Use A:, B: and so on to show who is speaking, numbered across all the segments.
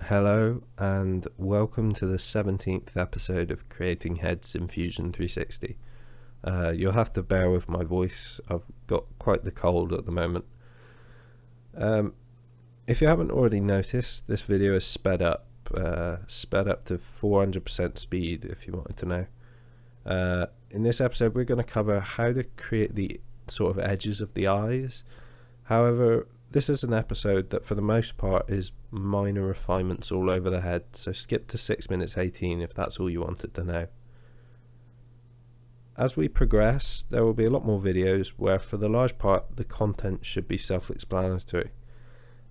A: Hello and welcome to the 17th episode of Creating Heads in Fusion 360. You'll have to bear with my voice, I've got quite the cold at the moment. If you haven't already noticed, this video is sped up to 400% speed if you wanted to know. In this episode we're going to cover how to create the sort of edges of the eyes. However, this is an episode that for the most part is minor refinements all over the head, so skip to 6 minutes 18 if that's all you wanted to know. As we progress, there will be a lot more videos where for the large part the content should be self-explanatory,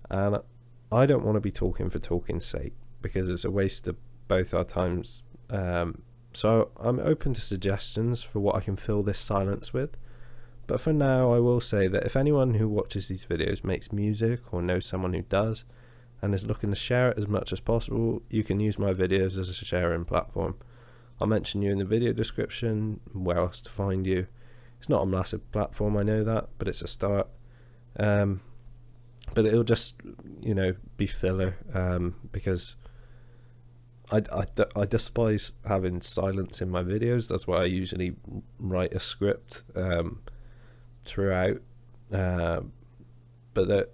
A: and I don't want to be talking for talking's sake because it's a waste of both our times, so I'm open to suggestions for what I can fill this silence with. But for now, I will say that if anyone who watches these videos makes music or knows someone who does and is looking to share it as much as possible, you can use my videos as a sharing platform. I'll mention you in the video description, where else to find you. It's not a massive platform, I know that, but it's a start. But it'll just, be filler, because I despise having silence in my videos. That's why I usually write a script throughout, but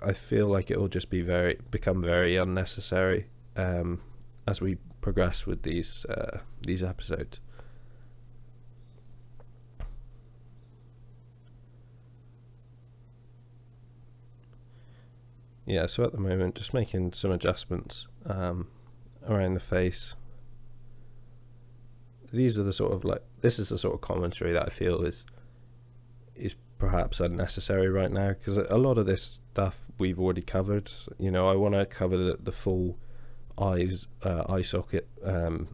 A: I feel like it will just become very unnecessary as we progress with these episodes. Yeah, so at the moment just making some adjustments around the face. These are the sort of this is the sort of commentary that I feel is perhaps unnecessary right now, because a lot of this stuff we've already covered. I want to cover the full eye socket, and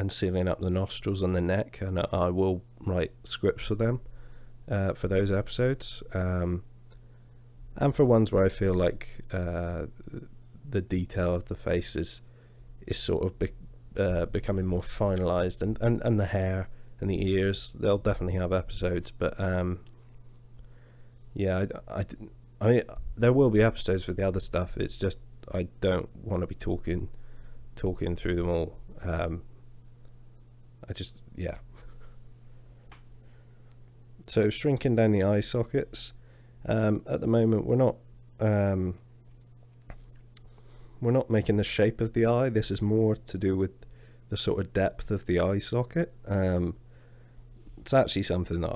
A: sealing up the nostrils and the neck, and I will write scripts for them for those episodes, and for ones where I feel like the detail of the face is sort of becoming more finalized, and the hair and the ears, they'll definitely have episodes. But I mean there will be episodes for the other stuff. It's just I don't want to be talking through them all. So shrinking down the eye sockets, at the moment we're not making the shape of the eye. This is more to do with the sort of depth of the eye socket. It's actually something that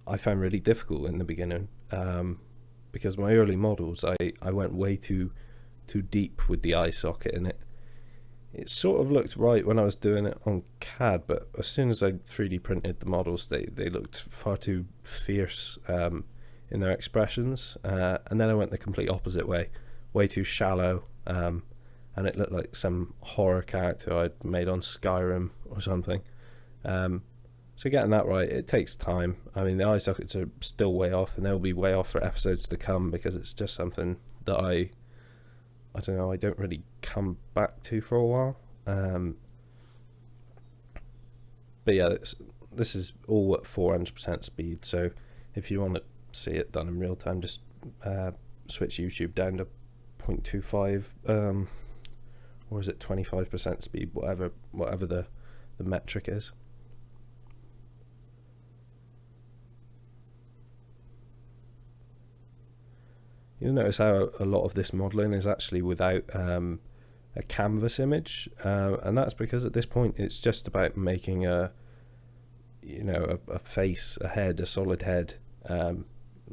A: I found really difficult in the beginning, because my early models I went way too deep with the eye socket, and it sort of looked right when I was doing it on CAD, but as soon as I 3D printed the models, they looked far too fierce in their expressions, and then I went the complete opposite way too shallow, and it looked like some horror character I'd made on Skyrim or something. So getting that right, it takes time. I mean, the eye sockets are still way off, and they'll be way off for episodes to come, because it's just something that I don't really come back to for a while. But yeah, this is all at 400% speed, so if you want to see it done in real time, just switch YouTube down to 0.25, or is it 25% speed, whatever the metric is. You'll notice how a lot of this modelling is actually without a canvas image, and that's because at this point it's just about making a face, a head, a solid head. I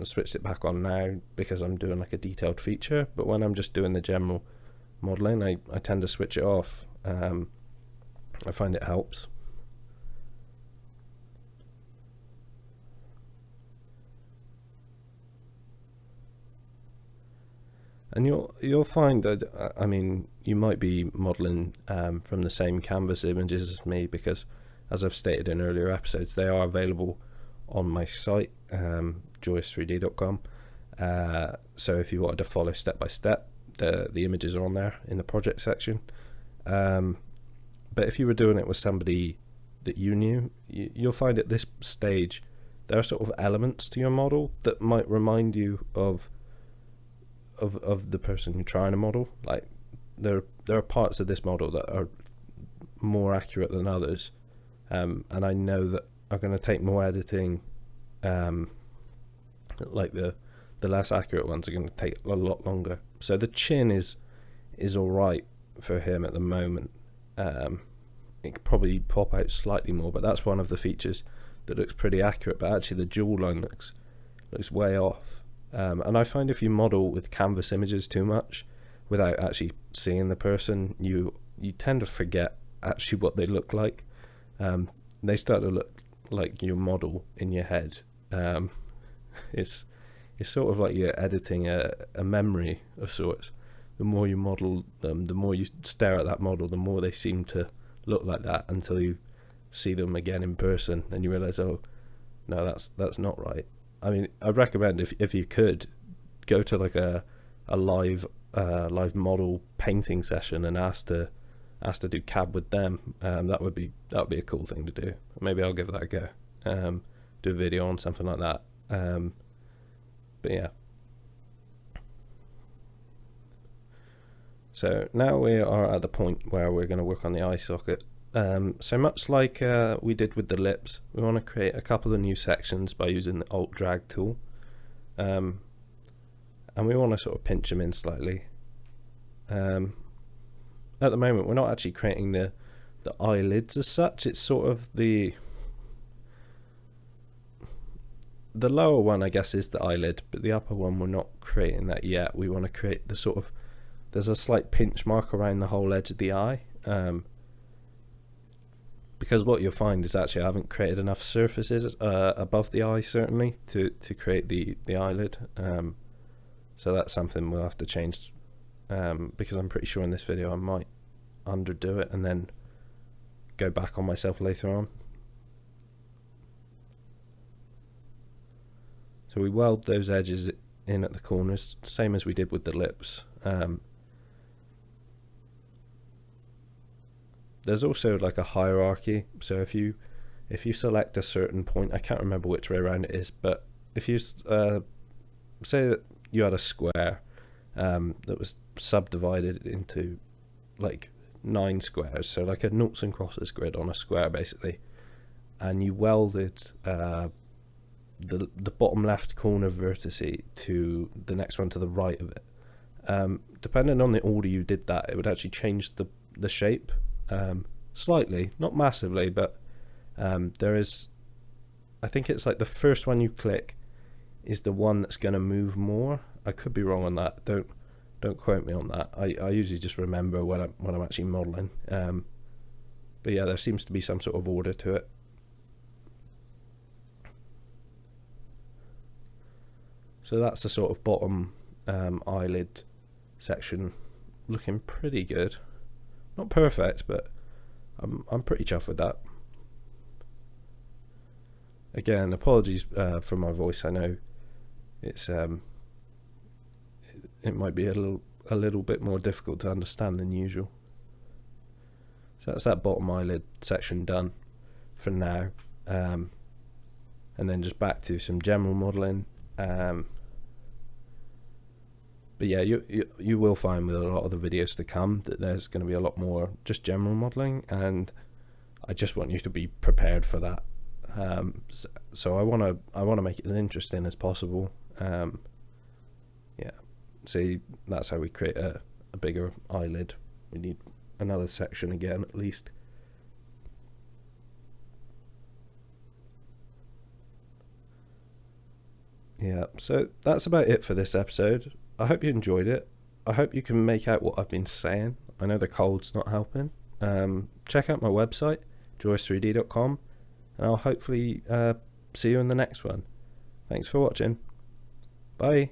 A: switched it back on now because I'm doing like a detailed feature, but when I'm just doing the general modelling, I tend to switch it off. I find it helps. And you'll find that, I mean, you might be modelling from the same canvas images as me, because as I've stated in earlier episodes, they are available on my site, joyous3d.com. So if you wanted to follow step by step, the images are on there in the project section. But if you were doing it with somebody that you knew, you'll find at this stage there are sort of elements to your model that might remind you of of the person you're trying to model. Like there are parts of this model that are more accurate than others, and I know that are going to take more editing. Like the less accurate ones are going to take a lot longer. So the chin is all right for him at the moment. It could probably pop out slightly more, but that's one of the features that looks pretty accurate. But actually the jawline looks way off. And I find if you model with canvas images too much without actually seeing the person, you tend to forget actually what they look like. They start to look like your model in your head. It's sort of like you're editing a memory of sorts. The more you model them, the more you stare at that model, the more they seem to look like that, until you see them again in person and you realize, oh no, that's not right. I mean, I'd recommend if you could go to like a live model painting session and ask to do CAD with them. That would be a cool thing to do. Maybe I'll give that a go. Do a video on something like that. But yeah. So now we are at the point where we're going to work on the eye socket. So much like we did with the lips, we want to create a couple of new sections by using the Alt Drag tool. And we want to sort of pinch them in slightly. At the moment, we're not actually creating the eyelids as such. It's sort of the lower one, I guess, is the eyelid, but the upper one, we're not creating that yet. We want to create the sort of, there's a slight pinch mark around the whole edge of the eye. Because what you'll find is actually I haven't created enough surfaces above the eye, certainly, to create the eyelid. So that's something we'll have to change, because I'm pretty sure in this video I might underdo it and then go back on myself later on. So we weld those edges in at the corners, same as we did with the lips. There's also like a hierarchy. So if you select a certain point, I can't remember which way around it is, but if you say that you had a square that was subdivided into like 9 squares, so like a noughts and crosses grid on a square basically, and you welded the bottom left corner vertice to the next one to the right of it. Depending on the order you did that, it would actually change the shape slightly, not massively, but there is, I think it's like the first one you click is the one that's going to move more. I could be wrong on that. Don't quote me on that. I usually just remember when I'm actually modeling. But yeah, there seems to be some sort of order to it. So that's the sort of bottom eyelid section, looking pretty good. Not perfect, but I'm pretty chuffed with that. Again, apologies for my voice. I know it's it might be a little bit more difficult to understand than usual. So that's that bottom eyelid section done for now, and then just back to some general modelling. But yeah, you will find with a lot of the videos to come that there's going to be a lot more just general modelling, and I just want you to be prepared for that. So I want to make it as interesting as possible. Yeah, see, that's how we create a bigger eyelid. We need another section again at least. Yeah, so that's about it for this episode. I hope you enjoyed it. I hope you can make out what I've been saying. I know the cold's not helping. Check out my website, joyce3d.com, and I'll hopefully see you in the next one. Thanks for watching. Bye.